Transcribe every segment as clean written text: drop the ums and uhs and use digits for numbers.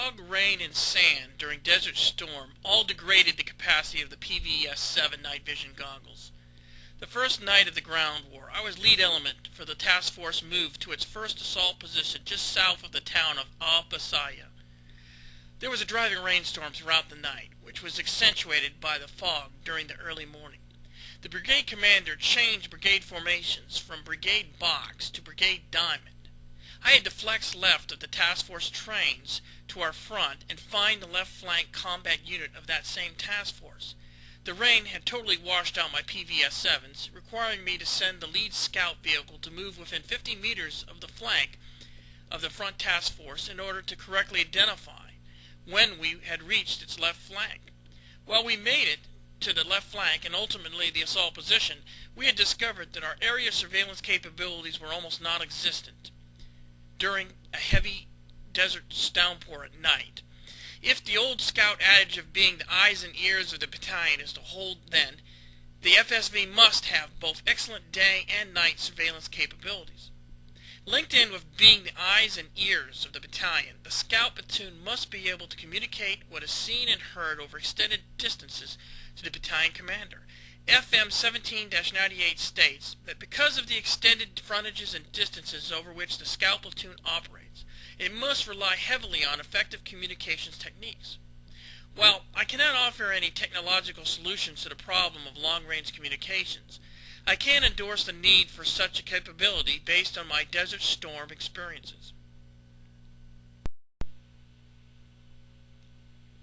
fog, rain, and sand during Desert Storm all degraded the capacity of the PVS-7 night vision goggles. The first night of the ground war, I was lead element for the task force moved to its first assault position just south of the town of APCs. There was a driving rainstorm throughout the night, which was accentuated by the fog during the early morning. The brigade commander changed brigade formations from brigade box to brigade diamond. I had to flex left of the task force trains to our front and find the left flank combat unit of that same task force. The rain had totally washed out my PVS-7s, requiring me to send the lead scout vehicle to move within 50 meters of the flank of the front task force in order to correctly identify when we had reached its left flank. While we made it to the left flank and ultimately the assault position, we had discovered that our area surveillance capabilities were almost non-existent during a heavy desert downpour at night. If the old scout adage of being the eyes and ears of the battalion is to hold then, the FSB must have both excellent day and night surveillance capabilities. Linked in with being the eyes and ears of the battalion, the scout platoon must be able to communicate what is seen and heard over extended distances to the battalion commander. FM 17-98 states that because of the extended frontages and distances over which the scout platoon operates, it must rely heavily on effective communications techniques. While I cannot offer any technological solutions to the problem of long-range communications, I can endorse the need for such a capability based on my Desert Storm experiences.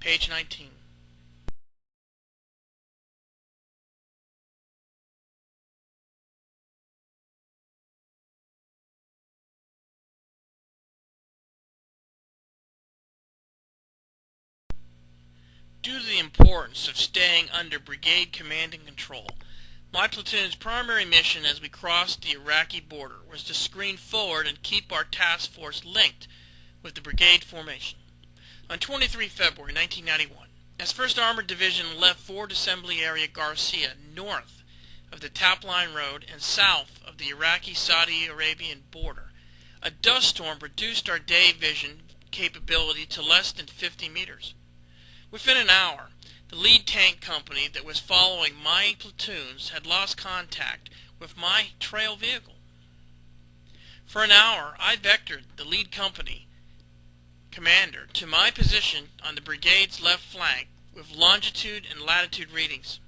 Page 19. Due to the importance of staying under brigade command and control, my platoon's primary mission as we crossed the Iraqi border was to screen forward and keep our task force linked with the brigade formation. On 23 February 1991, as 1st Armored Division left Ford Assembly Area Garcia north of the Top Line Road and south of the Iraqi-Saudi Arabian border, a dust storm reduced our day vision capability to less than 50 meters. Within an hour, the lead tank company that was following my platoons had lost contact with my trail vehicle. For an hour, I vectored the lead company commander to my position on the brigade's left flank with longitude and latitude readings.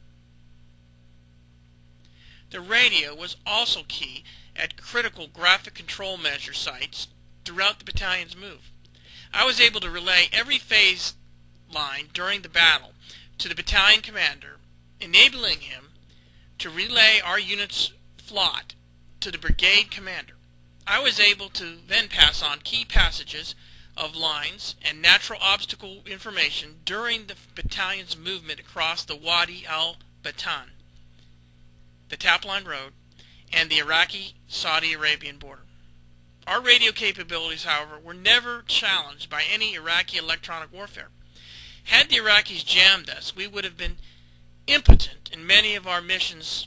The radio was also key at critical graphic control measure sites throughout the battalion's move. I was able to relay every phase line during the battle to the battalion commander, enabling him to relay our unit's plot to the brigade commander. I was able to then pass on key passages of lines and natural obstacle information during the battalion's movement across the Wadi al-Batan, the Top Line Road, and the Iraqi-Saudi Arabian border. Our radio capabilities, however, were never challenged by any Iraqi electronic warfare. Had the Iraqis jammed us, we would have been impotent in many of our missions.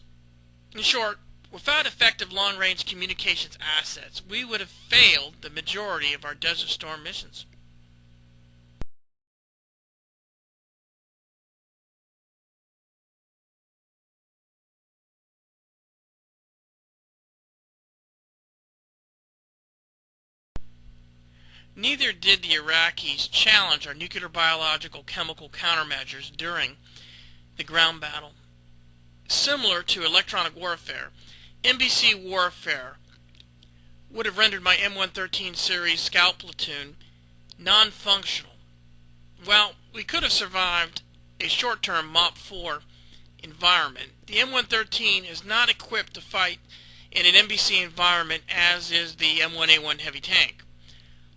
In short, without effective long-range communications assets, we would have failed the majority of our Desert Storm missions. Neither did the Iraqis challenge our nuclear, biological, chemical countermeasures during the ground battle. Similar to electronic warfare, NBC warfare would have rendered my M113 series scout platoon non-functional. While we could have survived a short-term MOP-4 environment, the M113 is not equipped to fight in an NBC environment as is the M1A1 heavy tank.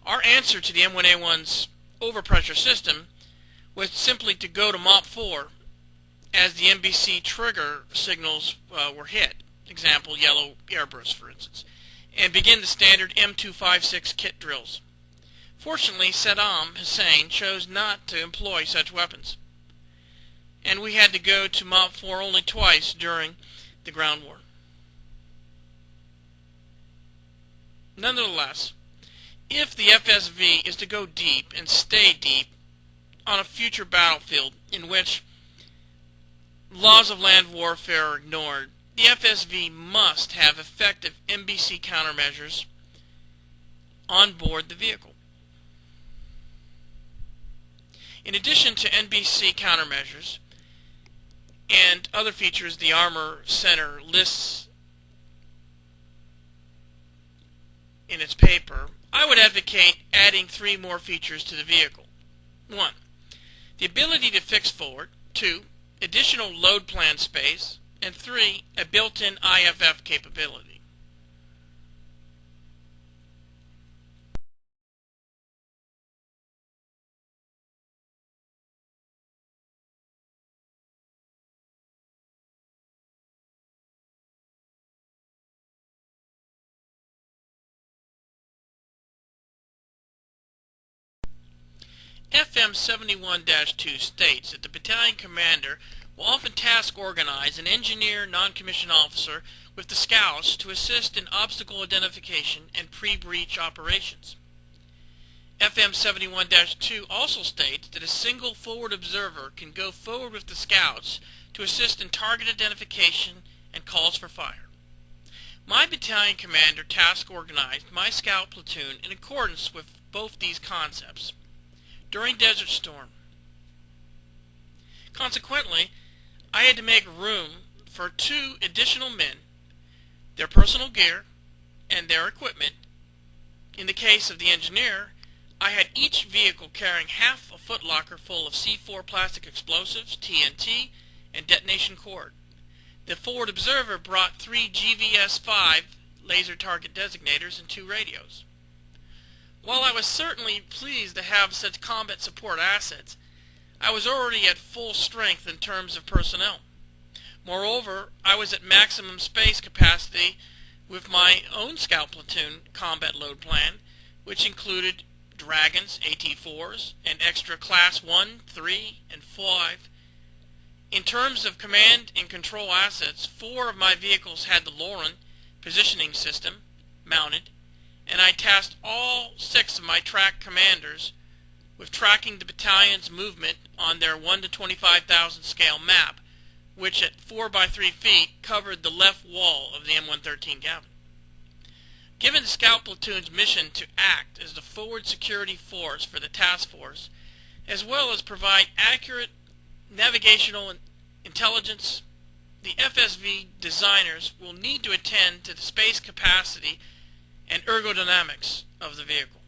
Our answer to the M1A1's overpressure system was simply to go to MOP-4 as the NBC trigger signals were hit, example yellow airburst for instance, and begin the standard M256 kit drills. Fortunately, Saddam Hussein chose not to employ such weapons, and we had to go to MOP-4 only twice during the ground war. Nonetheless, if the FSV is to go deep and stay deep on a future battlefield in which laws of land warfare are ignored, the FSV must have effective NBC countermeasures on board the vehicle. In addition to NBC countermeasures and other features the Armor Center lists in its paper, I would advocate adding 3 more features to the vehicle. 1. The ability to fix forward. 2. Additional load plan space. And 3. A built-in IFF capability. FM 71-2 states that the battalion commander will often task organize an engineer non-commissioned officer with the scouts to assist in obstacle identification and pre-breach operations. FM 71-2 also states that a single forward observer can go forward with the scouts to assist in target identification and calls for fire. My battalion commander task organized my scout platoon in accordance with both these concepts during Desert Storm. Consequently, I had to make room for 2 additional men, their personal gear, and their equipment. In the case of the engineer, I had each vehicle carrying half a footlocker full of C4 plastic explosives, TNT, and detonation cord. The forward observer brought 3 GVS-5 laser target designators and 2 radios. While I was certainly pleased to have such combat support assets, I was already at full strength in terms of personnel. Moreover, I was at maximum space capacity with my own scout platoon combat load plan, which included Dragons, AT-4s, and extra Class 1, 3, and 5. In terms of command and control assets, 4 of my vehicles had the Lauren positioning system mounted, and I tasked all 6 of my track commanders with tracking the battalion's movement on their 1 to 25,000 scale map, which at 4 by 3 feet covered the left wall of the M113 Gavin. Given the scout platoon's mission to act as the forward security force for the task force, as well as provide accurate navigational intelligence, the FSV designers will need to attend to the space capacity and ergodynamics of the vehicle.